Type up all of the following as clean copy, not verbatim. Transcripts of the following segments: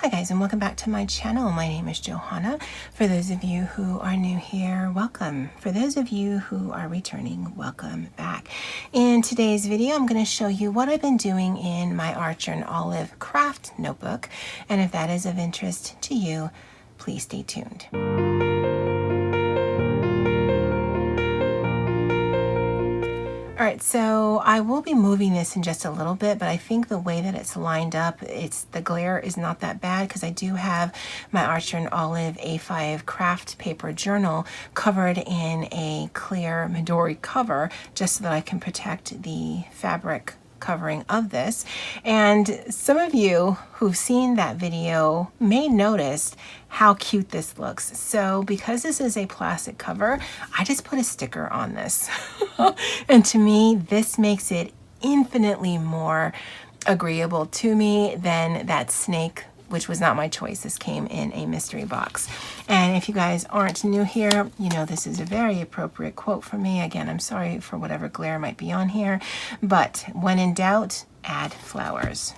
Hi guys, and welcome back to my channel. My name is Johanna. For those of you who are new here, welcome. For those of you who are returning, welcome back. In today's video, I'm going to show you what I've been doing in my Archer and Olive Kraft notebook. And if that is of interest to you, please stay tuned. All right, so I will be moving this in just a little bit, but I think the way that it's lined up, the glare is not that bad because I do have my Archer and Olive A5 Kraft paper journal covered in a clear Midori cover just so that I can protect the fabric covering of this. And some of you who've seen that video may notice how cute this looks. So because this is a plastic cover, I just put a sticker on this. And to me, this makes it infinitely more agreeable to me than that snake, which was not my choice. This came in a mystery box. And if you guys aren't new here, you know this is a very appropriate quote from me. Again, I'm sorry for whatever glare might be on here, but when in doubt, add flowers.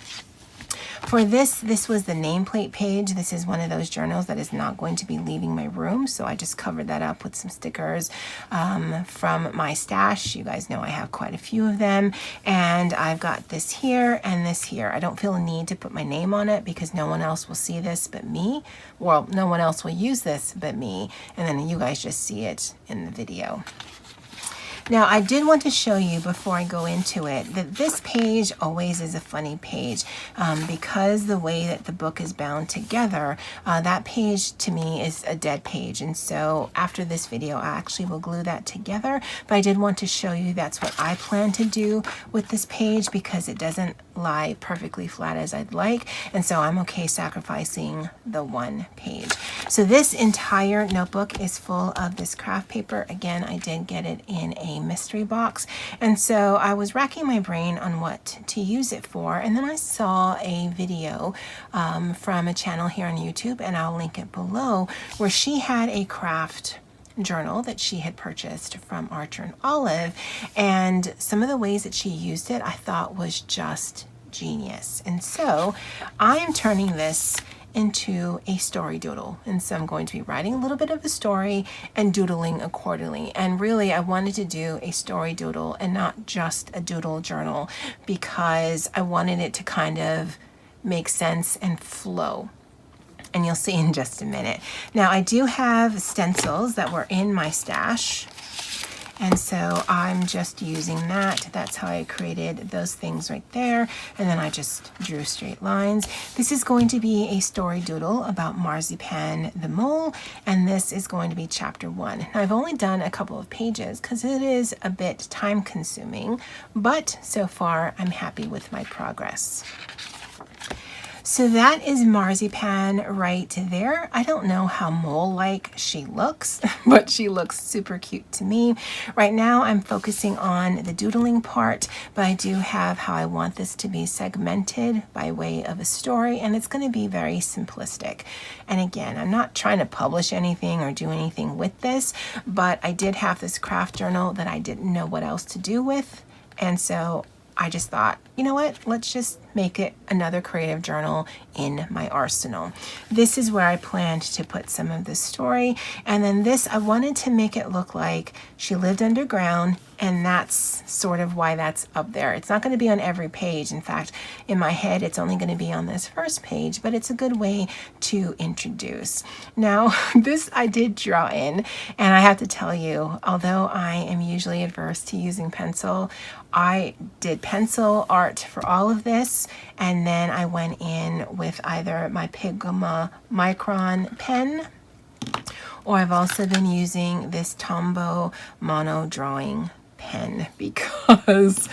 For this was the nameplate page. This is one of those journals that is not going to be leaving my room, so I just covered that up with some stickers from my stash. You guys know I have quite a few of them, and I've got this here and this here. I don't feel a need to put my name on it because no one else will see this but me. Well, no one else will use this but me, and then you guys just see it in the video. Now, I did want to show you before I go into it that this page always is a funny page because the way that the book is bound together, that page to me is a dead page. And so after this video, I actually will glue that together. But I did want to show you that's what I plan to do with this page because it doesn't lie perfectly flat as I'd like. And so I'm okay sacrificing the one page. So this entire notebook is full of this craft paper. Again, I did get it in a mystery box, and so I was racking my brain on what to use it for, and then I saw a video from a channel here on YouTube, and I'll link it below, where she had a craft journal that she had purchased from Archer and Olive, and some of the ways that she used it I thought was just genius. And so I am turning this into a story doodle, and so I'm going to be writing a little bit of a story and doodling accordingly. And really I wanted to do a story doodle and not just a doodle journal because I wanted it to kind of make sense and flow, and you'll see in just a minute. Now I do have stencils that were in my stash, and so I'm just using that. That's how I created those things right there. And then I just drew straight lines. This is going to be a story doodle about Marzipan the mole. And this is going to be chapter 1. Now I've only done a couple of pages because it is a bit time consuming, but so far I'm happy with my progress. So that is Marzipan right there. I don't know how mole-like she looks, but she looks super cute to me. Right now I'm focusing on the doodling part, but I do have how I want this to be segmented by way of a story, and it's going to be very simplistic. And again, I'm not trying to publish anything or do anything with this, but I did have this craft journal that I didn't know what else to do with, and so I just thought, you know what, let's just make it another creative journal in my arsenal. This is where I planned to put some of the story, and then this, I wanted to make it look like she lived underground, and that's sort of why that's up there. It's not going to be on every page. In fact, in my head, it's only going to be on this first page, but it's a good way to introduce. Now, this I did draw in, and I have to tell you, although I am usually adverse to using pencil, I did pencil art for all of this, and then I went in with either my Pigma Micron pen, or I've also been using this Tombow mono drawing pen because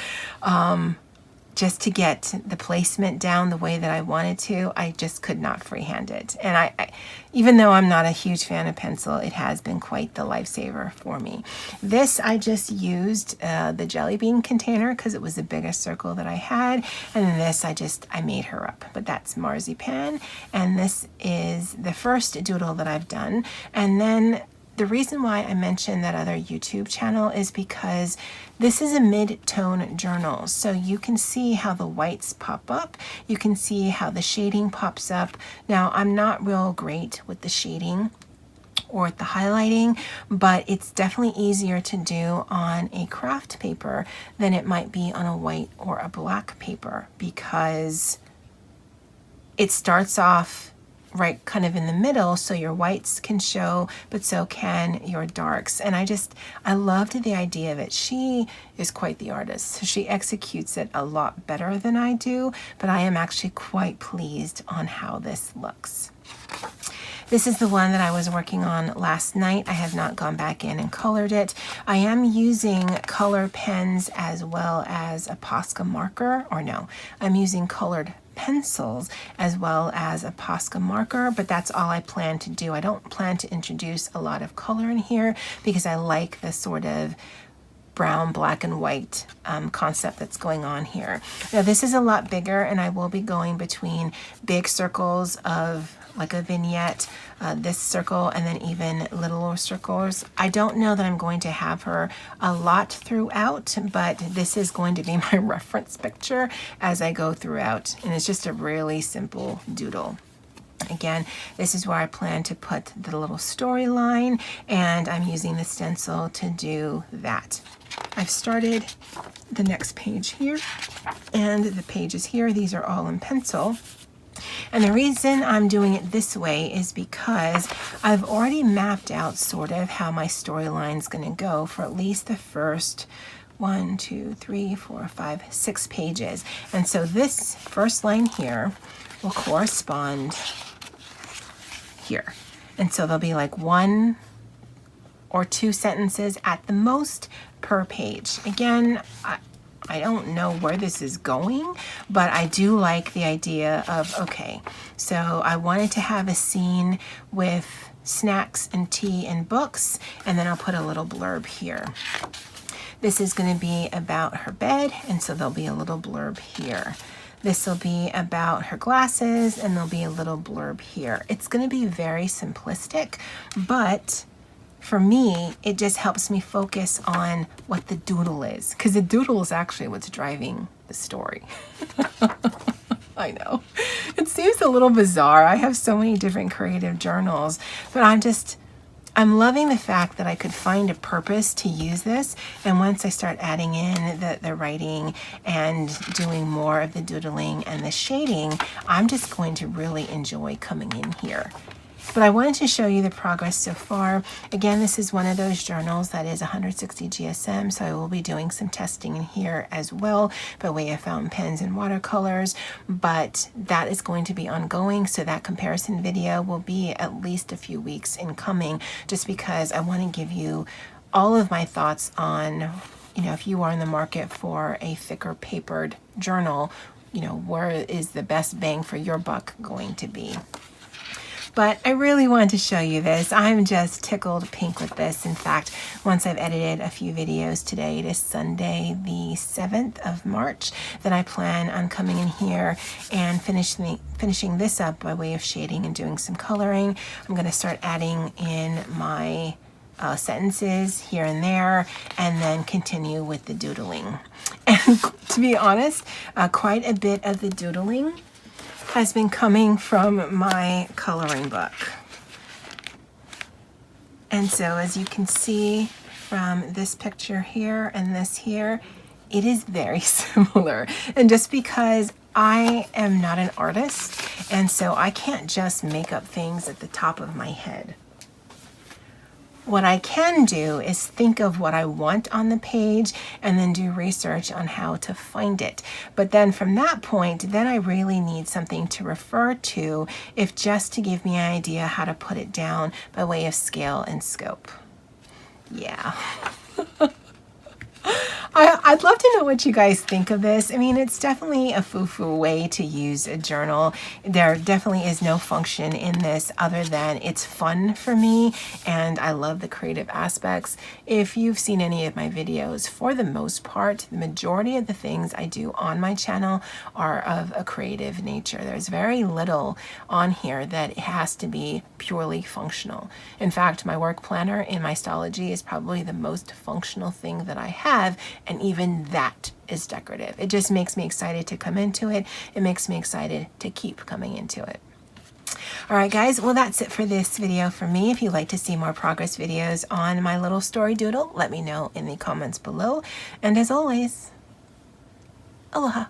just to get the placement down the way that I wanted to, I just could not freehand it. And I even though I'm not a huge fan of pencil, it has been quite the lifesaver for me. This, I just used the jelly bean container because it was the biggest circle that I had. And then this, I made her up. But that's Marzipan. And this is the first doodle that I've done. And then the reason why I mentioned that other YouTube channel is because this is a mid-tone journal. So you can see how the whites pop up. You can see how the shading pops up. Now, I'm not real great with the shading or the highlighting, but it's definitely easier to do on a craft paper than it might be on a white or a black paper, because it starts off right kind of in the middle, so your whites can show, but so can your darks. And I loved the idea of it. She is quite the artist, so she executes it a lot better than I do, but I am actually quite pleased on how this looks. This is the one that I was working on last night. I have not gone back in and colored it. I am using color pens as well as a Posca marker, or no, I'm using colored pencils as well as a Posca marker, but that's all I plan to do. I don't plan to introduce a lot of color in here because I like the sort of brown, black, and white concept that's going on here. Now this is a lot bigger, and I will be going between big circles of like a vignette, this circle, and then even littler circles. I don't know that I'm going to have her a lot throughout, but this is going to be my reference picture as I go throughout, and it's just a really simple doodle. Again, this is where I plan to put the little storyline, and I'm using the stencil to do that. I've started the next page here, and the pages here, these are all in pencil. And the reason I'm doing it this way is because I've already mapped out sort of how my storyline's going to go for at least the first 1, 2, 3, 4, 5, 6 pages. And so this first line here will correspond here. And so there'll be like 1 or 2 sentences at the most per page. Again, I don't know where this is going, but I do like the idea of, okay, so I wanted to have a scene with snacks and tea and books, and then I'll put a little blurb here. This is going to be about her bed, and so there'll be a little blurb here. This will be about her glasses, and there'll be a little blurb here. It's going to be very simplistic, but for me, it just helps me focus on what the doodle is, because the doodle is actually what's driving the story. I know. It seems a little bizarre. I have so many different creative journals, but I'm loving the fact that I could find a purpose to use this. And once I start adding in the writing and doing more of the doodling and the shading, I'm just going to really enjoy coming in here. But I wanted to show you the progress so far. Again, this is one of those journals that is 160 GSM, so I will be doing some testing in here as well by way of fountain pens and watercolors, but that is going to be ongoing, so that comparison video will be at least a few weeks in coming, just because I want to give you all of my thoughts on, if you are in the market for a thicker papered journal, where is the best bang for your buck going to be. But I really wanted to show you this. I'm just tickled pink with this. In fact, once I've edited a few videos today, it is Sunday, the 7th of March, that I plan on coming in here and finishing this up by way of shading and doing some coloring. I'm going to start adding in my sentences here and there, and then continue with the doodling. And to be honest, quite a bit of the doodling has been coming from my coloring book. And so as you can see from this picture here and this here, it is very similar. And just because I am not an artist, and so I can't just make up things at the top of my head. What I can do is think of what I want on the page and then do research on how to find it. But then from that point, then I really need something to refer to, if just to give me an idea how to put it down by way of scale and scope. Yeah. I'd love to know what you guys think of this. I mean, it's definitely a foo-foo way to use a journal. There definitely is no function in this other than it's fun for me, and I love the creative aspects. If you've seen any of my videos, for the most part, the majority of the things I do on my channel are of a creative nature. There's very little on here that has to be purely functional. In fact, my work planner in my Stology is probably the most functional thing that I have, and even that is decorative. It just makes me excited to come into it. It makes me excited to keep coming into it. All right, guys, well, that's it for this video for me. If you'd like to see more progress videos on my little story doodle, let me know in the comments below. And as always, aloha.